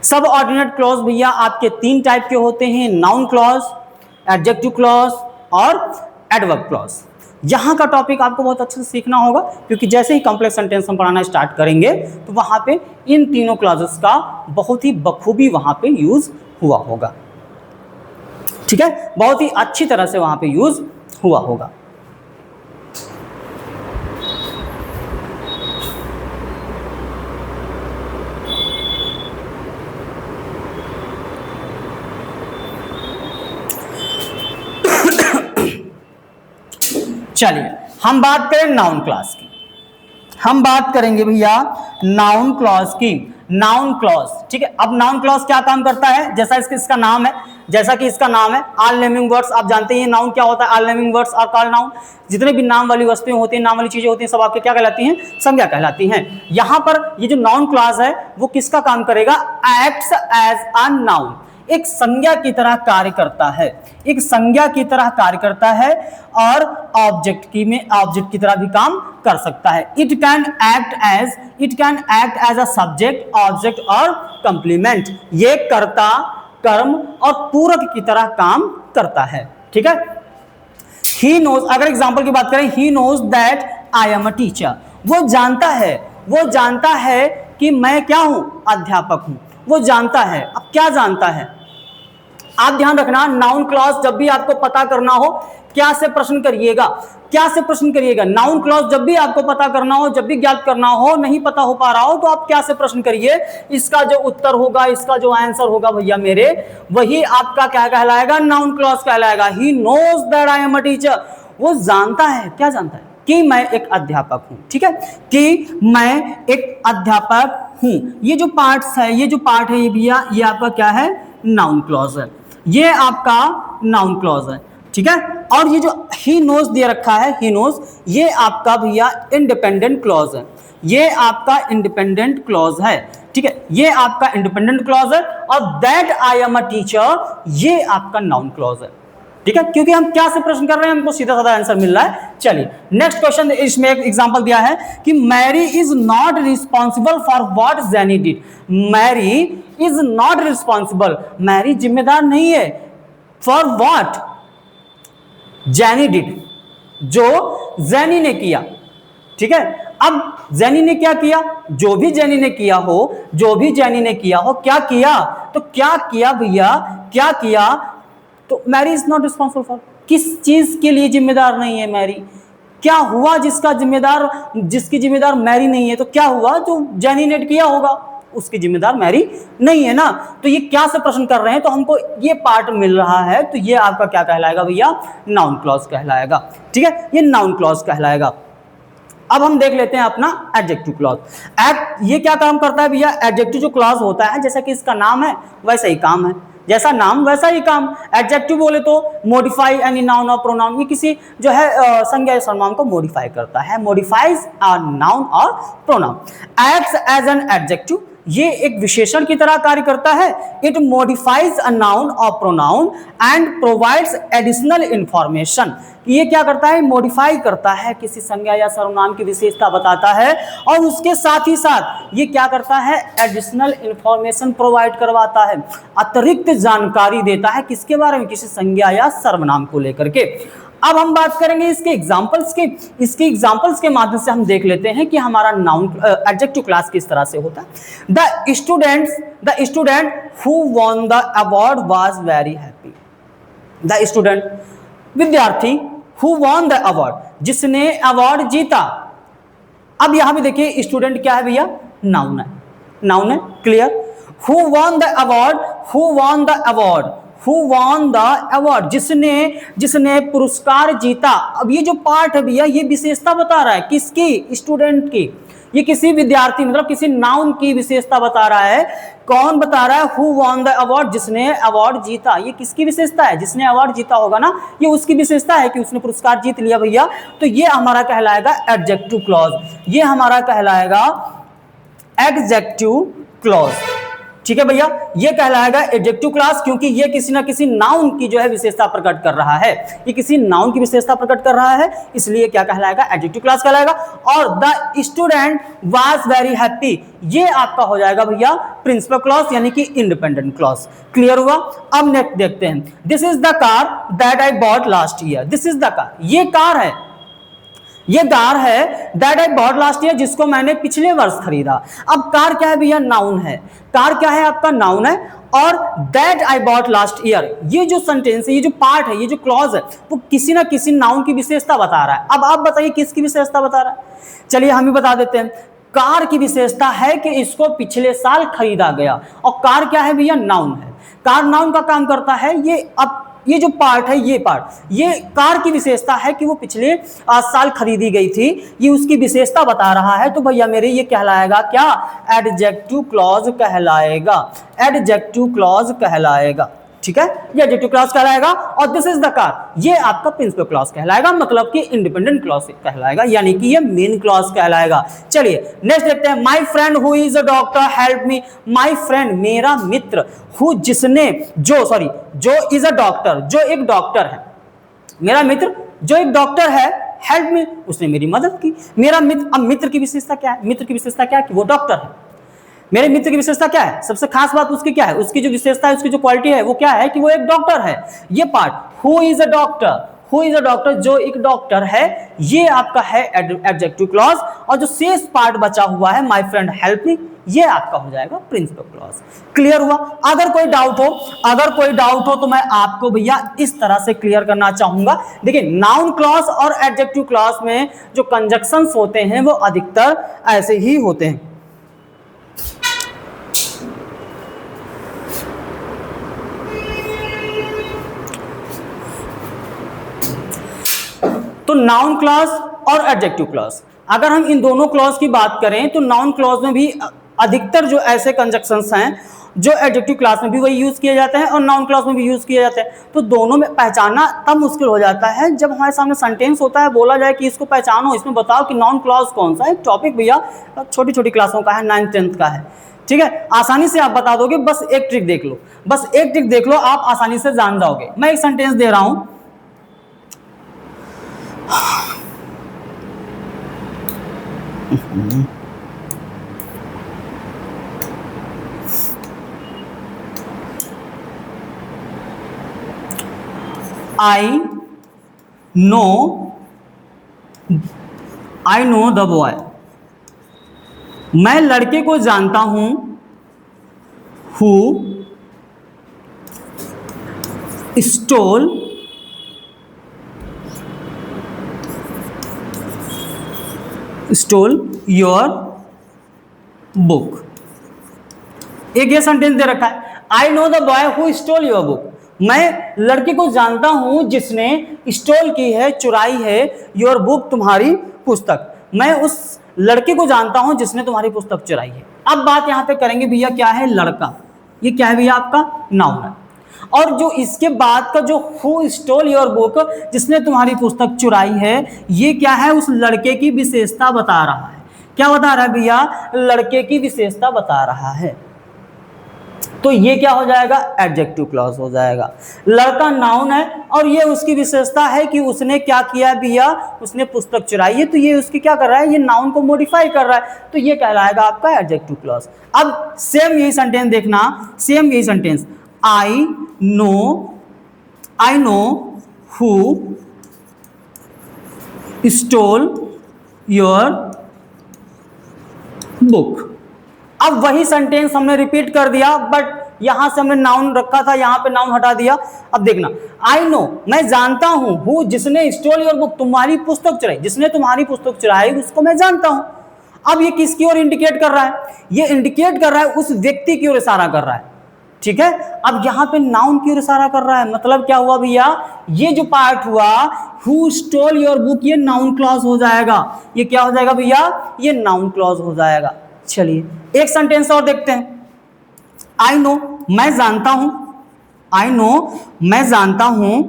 S1: सब ऑर्डिनेट क्लॉज भैया आपके 3 टाइप के होते हैं, नाउन क्लॉज, एडजेक्टिव क्लॉज और एडवर्ब क्लॉज। यहाँ का टॉपिक आपको बहुत अच्छे से सीखना होगा, क्योंकि जैसे ही कॉम्प्लेक्स सेंटेंस हम पढ़ाना स्टार्ट करेंगे तो वहाँ पे इन तीनों क्लॉजेस का बहुत ही बखूबी वहाँ पे यूज हुआ होगा। ठीक है, बहुत ही अच्छी तरह से वहाँ पे यूज हुआ होगा। चलिए, हम बात करें नाउन क्लॉज की, हम बात करेंगे भैया नाउन क्लॉज की। नाउन क्लॉज, ठीक है। अब नाउन क्लॉज क्या काम करता है, जैसा इसका नाम है, जैसा कि इसका नाम है ऑल नेमिंग वर्ड्स। आप जानते हैं नाउन क्या होता है, ऑल नेमिंग वर्ड्स और कॉल नाउन। जितने भी नाम वाली वस्तुएं होती हैं, नाम वाली चीजें होती हैं, सब आपके क्या कहलाती हैं, संज्ञा कहलाती हैं। यहाँ पर ये जो नाउन क्लॉज है वो किसका काम करेगा, एक्ट्स एज अ नाउन, एक संज्ञा की तरह कार्य करता है, एक संज्ञा की तरह कार्य करता है और ऑब्जेक्ट की तरह भी काम कर सकता है। It can act as a subject, object और कंप्लीमेंट। ये कर्ता, कर्म और पूरक की तरह काम करता है। ठीक है, ही नोज, अगर एग्जांपल की बात करें, he knows that I am a teacher. वो जानता है कि मैं क्या हूं, अध्यापक हूं। वो जानता है। अब क्या जानता है, आप ध्यान रखना, नाउन क्लॉज जब भी आपको पता करना हो, क्या से प्रश्न करिएगा, क्या से प्रश्न करिएगा। नाउन क्लॉज जब भी आपको पता करना हो, जब भी ज्ञात करना हो, नहीं पता हो पा रहा हो, तो आप क्या से प्रश्न करिए। इसका जो उत्तर होगा, इसका जो आंसर होगा भैया मेरे, वही आपका क्या कहलाएगा, नाउन क्लॉज कहलाएगा। He knows that I am a teacher. वो जानता है, क्या जानता है, कि मैं एक अध्यापक हूं। ठीक है, कि मैं एक अध्यापक हूं। ये जो पार्ट्स है, ये जो पार्ट है ये भैया, ये आपका क्या है, नाउन क्लॉज है। ये आपका नाउन क्लॉज है। ठीक है, और ये जो ही नोज दे रखा है, ही नोज, ये आपका भैया इंडिपेंडेंट क्लॉज है। ये आपका इंडिपेंडेंट क्लॉज है। ठीक है, ये आपका इंडिपेंडेंट क्लॉज है। और that I am a teacher, ये आपका नाउन क्लॉज है। ठीक है, क्योंकि हम क्या से प्रश्न कर रहे हैं, हमको सीधा साधा आंसर मिल रहा है। चलिए, नेक्स्ट क्वेश्चन, इसमें एक एग्जांपल दिया है कि Mary is not responsible for what Jenny did. Mary is not responsible, Mary जिम्मेदार नहीं है, फॉर व्हाट जेनी डिड, जो जेनी ने किया। ठीक है, अब जेनी ने क्या किया, जो भी जेनी ने किया हो, जो भी जेनी ने किया हो, क्या किया, तो क्या किया भैया, क्या किया, तो Mary is not responsible for, किस चीज के लिए जिम्मेदार नहीं है मैरी, क्या हुआ जिसकी जिम्मेदार मैरी नहीं है? तो क्या हुआ, जो जेनिनेट किया होगा उसकी जिम्मेदार मैरी नहीं है ना। तो ये क्या से प्रश्न कर रहे हैं, तो हमको ये पार्ट मिल रहा है, तो ये आपका क्या कहलाएगा भैया, नाउन क्लॉज कहलाएगा। ठीक है, ये नाउन क्लॉज कहलाएगा। अब हम देख लेते हैं अपना एडजेक्टिव क्लॉज। ये क्या काम करता है भैया, एडजेक्टिव जो क्लॉज होता है, जैसा कि इसका नाम है वैसा ही काम है, जैसा नाम वैसा ही काम। एडजेक्टिव बोले तो मॉडिफाई एनी नाउन और प्रोनाउन, ये किसी जो है संज्ञा या सर्वनाम को मॉडिफाई करता है, मॉडिफाइज अ नाउन और pronoun. Acts as an adjective, ये एक विशेषण की तरह कार्य करता है। इट मॉडिफाइज अ नाउन और pronoun and provides additional information. ये क्या करता है, मॉडिफाई करता है, किसी संज्ञा या सर्वनाम की विशेषता बताता है, और उसके साथ ही साथ ये क्या करता है, एडिशनल इंफॉर्मेशन प्रोवाइड करवाता है, अतिरिक्त जानकारी देता है, किसके बारे में, किसी संज्ञा या सर्वनाम को लेकर के। अब हम बात करेंगे इसके एग्जांपल्स की। इसके एग्जांपल्स के माध्यम से हम देख लेते हैं कि हमारा नाउन एडजेक्टिव क्लास किस तरह से होता है। The student who won the award was very happy. The student, विद्यार्थी, हु वॉन द अवार्ड, जिसने अवार्ड जीता। अब यहां भी देखिए स्टूडेंट क्या है भैया, नाउन है, नाउन है, clear. Who won the award, who won the award, who won the award, जिसने पुरस्कार जीता। अब ये जो पार्ट है भैया, ये विशेषता बता रहा है, किसकी, स्टूडेंट की। ये किसी विद्यार्थी मतलब किसी नाउन की विशेषता बता रहा है। कौन बता रहा है, हु वॉन द अवार्ड, जिसने अवार्ड जीता। ये किसकी विशेषता है, जिसने अवार्ड जीता होगा ना, ये उसकी विशेषता है कि उसने पुरस्कार जीत लिया भैया। तो ये हमारा कहलाएगा एडजेक्टिव क्लॉज, ये हमारा कहलाएगा एडजेक्टिव क्लॉज। ठीक है भैया, ये कहलाएगा एडजेक्टिव क्लास, क्योंकि ये किसी ना किसी नाउन की जो है विशेषता प्रकट कर रहा है, ये किसी नाउन की विशेषता प्रकट कर रहा है, इसलिए क्या कहलाएगा, एडजेक्टिव क्लास कहलाएगा। और the student was very happy, ये आपका हो जाएगा भैया प्रिंसिपल क्लॉज, यानी कि इंडिपेंडेंट क्लॉज। क्लियर हुआ। अब नेक्स्ट देखते हैं, this is the car that I bought last year. This is the car, ये कार है, ये कार है that I bought last year, जिसको मैंने पिछले वर्ष खरीदा। अब कार क्या है भैया, नाउन है। कार क्या है आपका, नाउन है। और that I bought last year, ये जो सेंटेंस है, ये जो पार्ट है, ये जो क्लॉज है, वो किसी ना किसी नाउन की विशेषता बता रहा है। अब आप बताइए किसकी विशेषता बता रहा है। चलिए हम ही बता देते हैं। कार की विशेषता है कि इसको पिछले साल खरीदा गया, और कार क्या है भैया, नाउन है। कार नाउन का काम करता है। ये जो पार्ट है, ये पार्ट, ये कार की विशेषता है कि वो पिछले साल खरीदी गई थी, ये उसकी विशेषता बता रहा है। तो भैया मेरे ये कहलाएगा क्या, एडजेक्टिव क्लॉज कहलाएगा, एडजेक्टिव क्लॉज कहलाएगा। ठीक है, ये एडजेक्टिव क्लॉज कहलाएगा। और दिस इज द कार, ये आपका प्रिंसिपल क्लॉज कहलाएगा, मतलब कि इंडिपेंडेंट क्लॉज कहलाएगा, यानी कि ये मेन क्लॉज कहलाएगा। चलिए नेक्स्ट देखते हैं, my friend who is a doctor help me. My friend, मेरा मित्र, हु जिसने, जो इज अ डॉक्टर, जो एक डॉक्टर है, मेरा मित्र जो एक डॉक्टर है, हेल्प मी, उसने मेरी मदद की। मेरा मित्र, अब मित्र की विशेषता क्या है, मित्र की विशेषता क्या है कि वो डॉक्टर है। मेरे मित्र की विशेषता क्या है, सबसे खास बात उसकी क्या है, उसकी जो विशेषता है, उसकी जो क्वालिटी है, वो क्या है कि वो एक डॉक्टर है। ये part, who is a doctor, who is a doctor, जो एक डॉक्टर है, ये आपका है एडजेक्टिव क्लॉज। और जो शेष पार्ट बचा हुआ है, माय फ्रेंड हेल्प मी, ये आपका हो जाएगा प्रिंसिपल क्लॉज। क्लियर हुआ। अगर कोई डाउट हो तो मैं आपको भैया इस तरह से क्लियर करना चाहूंगा। देखिए, नाउन क्लॉज और एडजेक्टिव क्लॉज में जो कंजक्शंस होते हैं वो अधिकतर ऐसे ही होते हैं। तो नाउन क्लॉज और एडजेक्टिव क्लॉज, अगर हम इन दोनों क्लॉज की बात करें तो नाउन क्लॉज में भी अधिकतर जो ऐसे कंजक्शंस हैं जो एडजेक्टिव क्लास में भी वही यूज किए जाते हैं और नाउन क्लॉज में भी यूज किए जाते हैं। तो दोनों में पहचानना तब मुश्किल हो जाता है जब हमारे सामने सेंटेंस होता है, बोला जाए कि इसको पहचानो, इसमें बताओ कि नाउन क्लॉज कौन सा है। टॉपिक भैया छोटी छोटी क्लासों का है, 9th 10th का है। ठीक है, आसानी से आप बता दोगे, बस एक ट्रिक देख लो, बस एक ट्रिक देख लो, आप आसानी से जान जाओगे। मैं एक सेंटेंस दे रहा हूं, I know the boy, मैं लड़के को जानता हूं, who stole stole your book. एक ये सेंटेंस दे रखा है, I know the boy who stole your book. मैं लड़के को जानता हूं जिसने स्टोल की है, चुराई है, योर बुक तुम्हारी पुस्तक। मैं उस लड़के को जानता हूं जिसने तुम्हारी पुस्तक चुराई है। अब बात यहां पे करेंगे भैया, क्या है लड़का, ये क्या है भैया आपका नाउन है। और जो इसके बाद का जो हु स्टोल योर बुक, जिसने तुम्हारी पुस्तक चुराई है, ये क्या है, उस लड़के की विशेषता बता रहा है। क्या बता रहा है भैया, लड़के की विशेषता बता रहा है। तो ये क्या हो जाएगा, एडजेक्टिव क्लॉज हो जाएगा। लड़का नाउन है और ये उसकी विशेषता है कि उसने क्या किया भैया, उसने पुस्तक चुराई है, तो ये उसकी क्या कर रहा है, ये नाउन को मॉडिफाई कर रहा है, तो ये कहलाएगा आपका एडजेक्टिव क्लॉज। अब सेम यही सेंटेंस देखना, सेम यही sentence, I know who stole your book. अब वही सेंटेंस हमने रिपीट कर दिया, बट यहां से हमने नाउन रखा था, यहां पे नाउन हटा दिया। अब देखना, आई नो मैं जानता हूं, हु जिसने स्टोल योर बुक तुम्हारी पुस्तक चुराई, जिसने तुम्हारी पुस्तक चुराई उसको मैं जानता हूं। अब ये किसकी ओर इंडिकेट कर रहा है, ये इंडिकेट कर रहा है उस व्यक्ति की ओर इशारा कर रहा है, ठीक है। अब यहां पे नाउन की ओर इशारा कर रहा है, मतलब क्या हुआ भैया, ये जो पार्ट हुआ हु स्टोल योर बुक, ये नाउन क्लॉज हो जाएगा। ये क्या हो जाएगा भैया, ये नाउन क्लॉज हो जाएगा। चलिए एक सेंटेंस और देखते हैं, आई नो मैं जानता हूं, आई नो मैं जानता हूं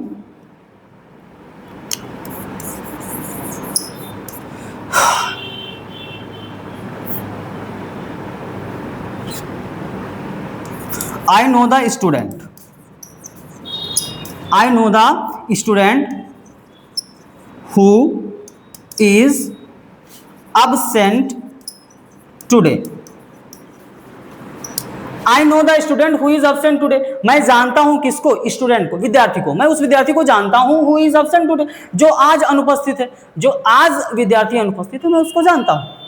S1: I know the student, I know the student who is absent today, I know the student who is absent today। मैं जानता हूं किसको, स्टूडेंट को, विद्यार्थी को। मैं उस विद्यार्थी को जानता हूं who is absent today, जो आज अनुपस्थित है, जो आज विद्यार्थी अनुपस्थित है, मैं उसको जानता हूं।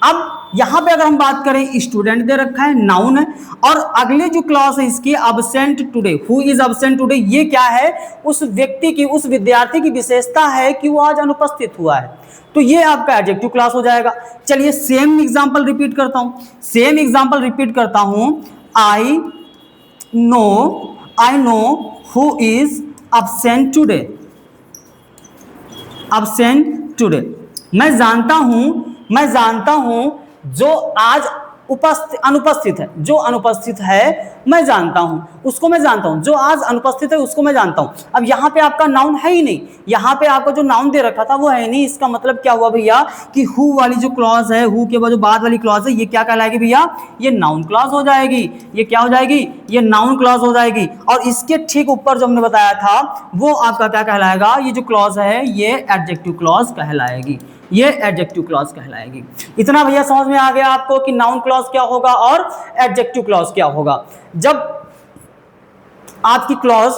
S1: अब यहां पे अगर हम बात करें, स्टूडेंट दे रखा है, नाउन है, और अगले जो क्लॉज है इसकी absent today, who is absent today, ये क्या है, उस व्यक्ति की, उस विद्यार्थी की विशेषता है कि वो आज अनुपस्थित हुआ है, तो ये आपका एडजेक्टिव क्लॉज हो जाएगा। चलिए सेम एग्जांपल रिपीट करता हूं, सेम एग्जांपल रिपीट करता हूं, I know who is absent today, absent today. मैं जानता हूं जो आज अनुपस्थित है, जो अनुपस्थित है मैं जानता हूं, उसको मैं जानता हूं, जो आज अनुपस्थित है उसको मैं जानता हूं। अब यहां पे आपका नाउन है ही नहीं, यहां पे आपका जो नाउन दे रखा था वो है नहीं। इसका मतलब क्या हुआ भैया कि हु वाली जो क्लॉज है, हु के बाद जो बाद वाली क्लॉज है, ये क्या कहलाएगी भैया, ये नाउन क्लॉज हो जाएगी। ये क्या हो जाएगी, ये नाउन क्लॉज हो जाएगी। और इसके ठीक ऊपर जो हमने बताया था वो आपका क्या कहलाएगा, ये जो क्लॉज है ये एडजेक्टिव क्लॉज कहलाएगी, ये एडजेक्टिव क्लॉज कहलाएगी। इतना भैया समझ में आ गया आपको कि नाउन क्लॉज क्या होगा और एडजेक्टिव क्लॉज क्या होगा। जब आपकी क्लॉज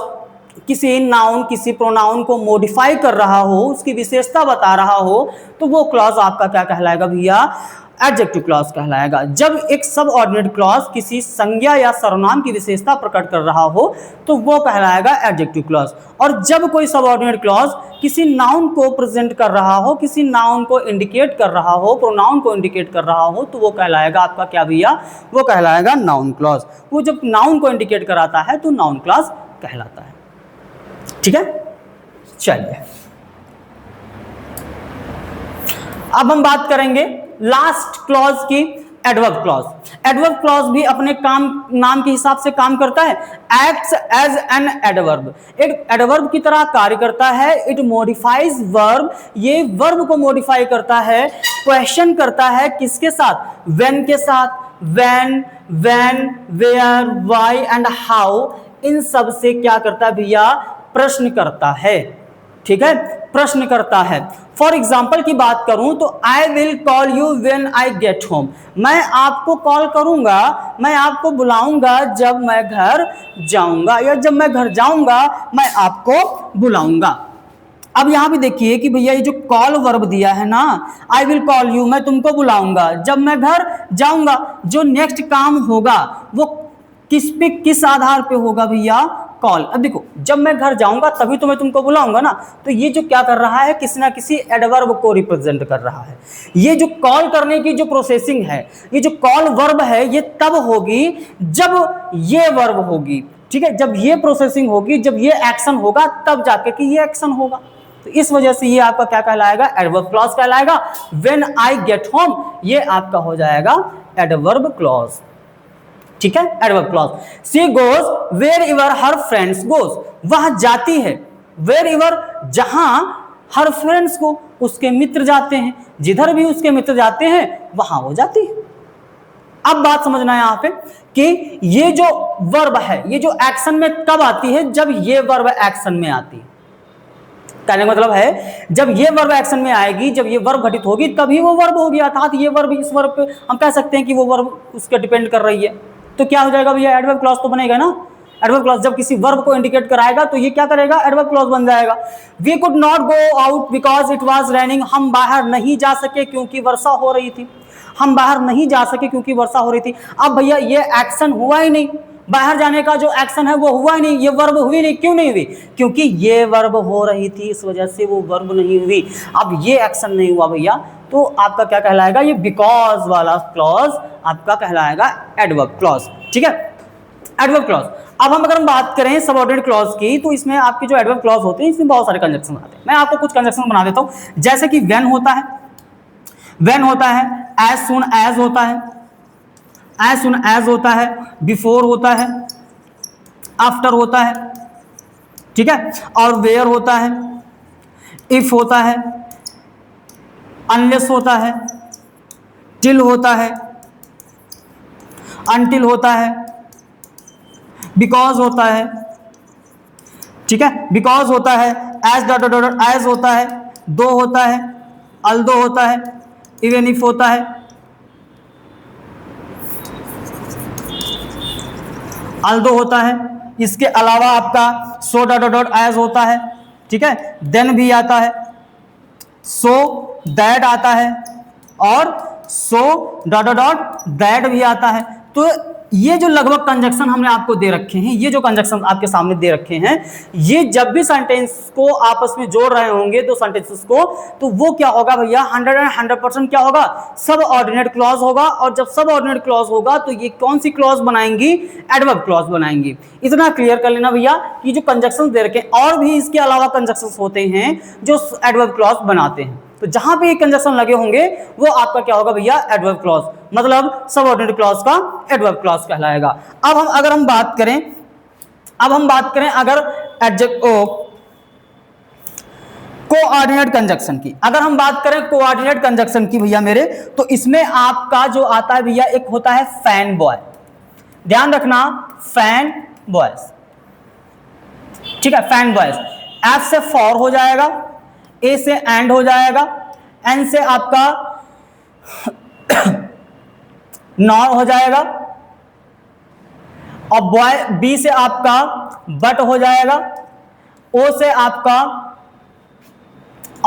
S1: किसी नाउन, किसी प्रोनाउन को मॉडिफाई कर रहा हो, उसकी विशेषता बता रहा हो, तो वो क्लॉज आपका क्या कहलाएगा भैया, एडजेक्टिव क्लॉज कहलाएगा। जब एक सब ऑर्डिनेट क्लॉज किसी संज्ञा या सर्वनाम की विशेषता प्रकट कर रहा हो तो वो कहलाएगा एडजेक्टिव क्लॉज। और जब कोई सब ऑर्डिनेट क्लॉज किसी नाउन को प्रेजेंट कर रहा हो, किसी नाउन को इंडिकेट कर रहा हो, प्रोनाउन को इंडिकेट कर रहा हो, तो वो कहलाएगा आपका क्या भैया, वो कहलाएगा नाउन क्लॉज। वो जब नाउन को इंडिकेट कराता है तो नाउन क्लॉज कहलाता है, ठीक है। चलिए अब हम बात करेंगे लास्ट क्लॉज की, एडवर्ब क्लॉज। एडवर्ब क्लॉज भी अपने नाम के हिसाब से काम करता है, एक्ट्स एज एन एडवर्ब, एक एडवर्ब की तरह कार्य करता है। इट मॉडिफाइज वर्ब, ये वर्ब को मॉडिफाई करता है। क्वेश्चन करता है किसके साथ, व्हेन के साथ, when, where, why and how, इन सब से क्या करता है भैया, प्रश्न करता है, ठीक है, प्रश्न करता है। फॉर एग्जाम्पल की बात करूं तो I will call you when I get home, मैं आपको कॉल करूंगा, मैं आपको बुलाऊंगा जब मैं घर जाऊंगा, या जब मैं घर जाऊंगा मैं आपको बुलाऊंगा। अब यहां भी देखिए कि भैया ये जो कॉल वर्ब दिया है ना, आई विल कॉल यू, मैं तुमको बुलाऊंगा जब मैं घर जाऊंगा, जो नेक्स्ट काम होगा वो किस आधार पे होगा भैया, कॉल। अब देखो, जब मैं घर जाऊंगा तभी तो मैं तुमको बुलाऊंगा ना, तो ये जो क्या कर रहा है, किसी ना किसी एडवर्ब को रिप्रेजेंट कर रहा है। ये जो कॉल करने की जो प्रोसेसिंग है, ये जो कॉल वर्ब है, ये तब होगी जब ये वर्ब होगी, ठीक है, जब ये प्रोसेसिंग होगी, जब ये एक्शन होगा, तब जाके कि ये एक्शन होगा। तो इस वजह से ये आपका क्या कहलाएगा, एडवर्ब क्लॉज कहलाएगा। व्हेन आई गेट होम, ये आपका हो जाएगा एडवर्ब क्लॉज, ठीक है, adverb clause. She goes wherever her friends goes, वह जाती है, वेयर एवर, जहां हर फ्रेंड्स को, उसके मित्र जाते हैं, जिधर भी उसके मित्र जाते हैं वहां वो जाती है। अब बात समझना है यहां पे कि ये जो वर्ब है, ये जो एक्शन में कब आती है, जब ये वर्ब एक्शन में आती है। कहने का मतलब है जब ये वर्ब एक्शन में आएगी, जब ये वर्ब घटित होगी, तभी वो वर्ब होगी, अर्थात ये वर्ब इस वर्ब पे हम कह सकते हैं कि वो वर्ब उसके डिपेंड कर रही है। तो क्या हो जाएगा भैया, एडवर्ब क्लॉज तो बनेगा ना। एडवर्ब क्लॉज जब किसी वर्ब को इंडिकेट कराएगा तो ये क्या करेगा, एडवर्ब क्लॉज बन जाएगा। We could not go out because it was raining, हम बाहर नहीं जा सके क्योंकि वर्षा हो रही थी। हम बाहर नहीं जा सके क्योंकि वर्षा हो रही थी। अब भैया ये एक्शन हुआ ही नहीं, बाहर जाने का जो एक्शन है वो हुआ ही नहीं, ये वर्ब हुई नहीं। क्यों नहीं हुई, क्योंकि ये वर्ब हो रही थी, इस वजह से वो वर्ब नहीं हुई। अब ये एक्शन नहीं हुआ भैया, तो आपका क्या कहलाएगा, ये बिकॉज वाला क्लॉज आपका कहलाएगा एडवर्ब क्लॉज, ठीक है, एडवर्ब क्लॉज। अब अगर हम बात करें सबऑर्डिनेट क्लॉज की, तो इसमें आपके जो एडवर्ब क्लॉज होते हैं, इसमें बहुत सारे कंजक्शन आते हैं। मैं आपको कुछ कंजक्शन बना देता हूं, जैसे कि व्हेन होता है, व्हेन होता है, एज सून एज होता है, एज सुन एज होता है, बिफोर होता है, आफ्टर होता है, ठीक है, और वेयर होता है, इफ होता है, अनलेस होता है, टिल होता है, अनटिल होता है, बिकॉज होता है, ठीक है, बिकॉज होता है, एज डॉट डॉट एज होता है, दो होता है, अल्दो होता है, इवन इफ होता है, अल्दो होता है। इसके अलावा आपका सो डॉट डॉट एज होता है, ठीक है, देन भी आता है, सो दैट आता है, और सो डॉट डॉट दैट भी आता है। तो ये जो लगभग कंजक्शन हमने आपको दे रखे हैं, ये जो कंजक्शन आपके सामने दे रखे हैं, ये जब भी सेंटेंस को आपस में जोड़ रहे होंगे दो सेंटेंसेस को, तो वो क्या होगा भैया, 100% क्या होगा, सब ऑर्डिनेट क्लॉज होगा। और जब सब ऑर्डिनेट क्लॉज होगा तो ये कौन सी क्लॉज बनाएंगी, एडवर्ब क्लॉज बनाएंगी। इतना क्लियर कर लेना भैया कि जो कंजक्शन दे रखे हैं, और भी इसके अलावा कंजक्शन होते हैं जो एडवर्ब क्लॉज बनाते हैं। तो जहां पे ये कंजक्शन लगे होंगे वो आपका क्या होगा भैया, एडवर्ब क्लॉज, मतलब सबऑर्डिनेट क्लॉज का एडवर्ब क्लॉज कहलाएगा। अब अगर हम बात करें अगर एडजेक्ट कोऑर्डिनेट कंजक्शन की, अगर हम बात करें कोऑर्डिनेट कंजक्शन की भैया मेरे, तो इसमें आपका जो आता है भैया, एक होता है फैन बॉय, ध्यान रखना, फैन बॉयज, ठीक है, फैन बॉयज। एफ से फॉर हो जाएगा, ए से एंड हो जाएगा, एन से आपका नॉर हो जाएगा, और बॉय बी से आपका बट हो जाएगा, ओ से आपका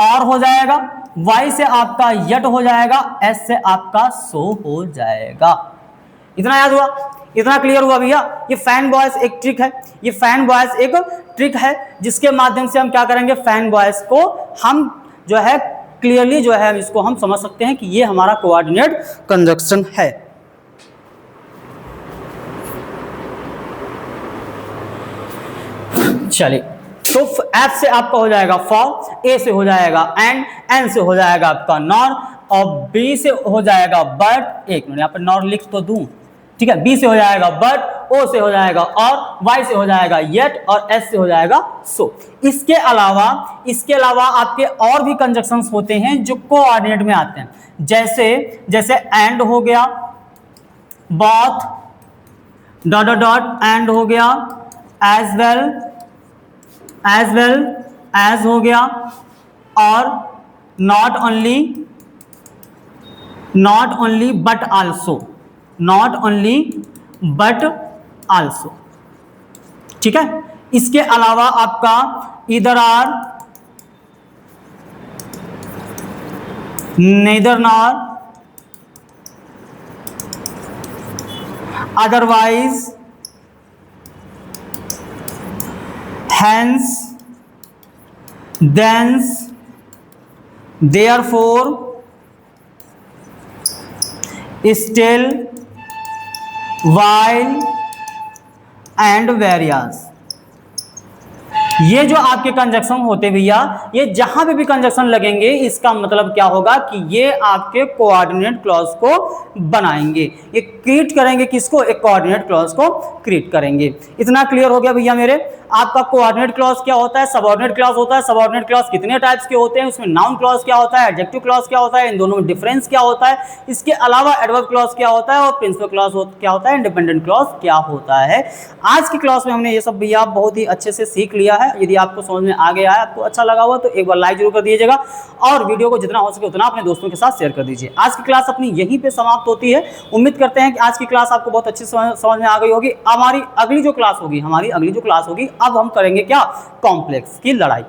S1: और हो जाएगा, वाई से आपका यट हो जाएगा, एस से आपका सो हो जाएगा। इतना याद हुआ, इतना क्लियर हुआ भैया। ये फैन बॉयज एक ट्रिक है, ये फैन बॉयज एक ट्रिक है जिसके माध्यम से हम क्या करेंगे, फैन बॉयज को हम जो है क्लियरली जो है इसको हम समझ सकते हैं कि ये हमारा कोऑर्डिनेट कंजक्शन है। चलिए, तो एफ से आपका हो जाएगा फॉर, ए से हो जाएगा एंड, एन से हो जाएगा आपका नॉर, और बी से हो जाएगा बट, एक मिनट यहाँ पर नॉर लिख तो दूं, ठीक है, बी से हो जाएगा बट, ओ से हो जाएगा और, वाई से हो जाएगा येट, और एस से हो जाएगा सो। इसके अलावा आपके और भी कंजक्शंस होते हैं जो कोऑर्डिनेट में आते हैं, जैसे एंड हो गया, बॉथ डॉट डॉट एंड हो गया, एज वेल एज हो गया, और not only but also, not only but also, ठीक है। इसके अलावा आपका इधर or, neither nor, otherwise, hence, thence, therefore, still, while and whereas। ये जो आपके कंजक्शन होते भैया, ये जहां पे भी कंजक्शन लगेंगे इसका मतलब क्या होगा कि ये आपके कोऑर्डिनेट क्लॉज को बनाएंगे, ये क्रिएट करेंगे। किसको? एक कोऑर्डिनेट क्लॉज को क्रिएट करेंगे। इतना क्लियर हो गया भैया मेरे। आपका कोऑर्डिनेट क्लॉज क्या होता है, सबऑर्डिनेट क्लॉज होता है। सबऑर्डिनेट क्लॉज कितने टाइप्स के होते हैं, उसमें नाउन क्लॉज क्या होता है, एडजेक्टिव क्लॉज क्या होता है, इन दोनों में डिफरेंस क्या होता है, इसके अलावा एडवर्ब क्लॉज क्या होता है और प्रिंसिपल क्लॉज क्या होता है, इंडिपेंडेंट क्लॉज क्या होता है। आज की क्लास में हमने ये सब भैया बहुत ही अच्छे से सीख लिया है। यदि आपको समझ में आ गया है, आपको अच्छा लगा हुआ, तो एक बार लाइक जरूर कर दीजिएगा और वीडियो को जितना हो सके उतना अपने दोस्तों के साथ शेयर कर दीजिए। आज की क्लास अपनी यहीं पे समाप्त होती है। उम्मीद करते हैं कि आज की क्लास आपको बहुत अच्छी समझ में आ गई होगी। हमारी अगली जो क्लास होगी, अब हम करेंगे क्या, कॉम्प्लेक्स की लड़ाई।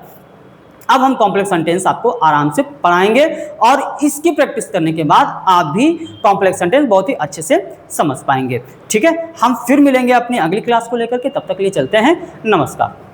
S1: अब हम कॉम्प्लेक्स सेंटेंस आपको आराम से पढ़ाएंगे और इसकी प्रैक्टिस करने के बाद आप भी कॉम्प्लेक्स सेंटेंस बहुत ही अच्छे से समझ पाएंगे। ठीक है, हम फिर मिलेंगे अपनी अगली क्लास को लेकर के। तब तक के लिए चलते हैं, नमस्कार।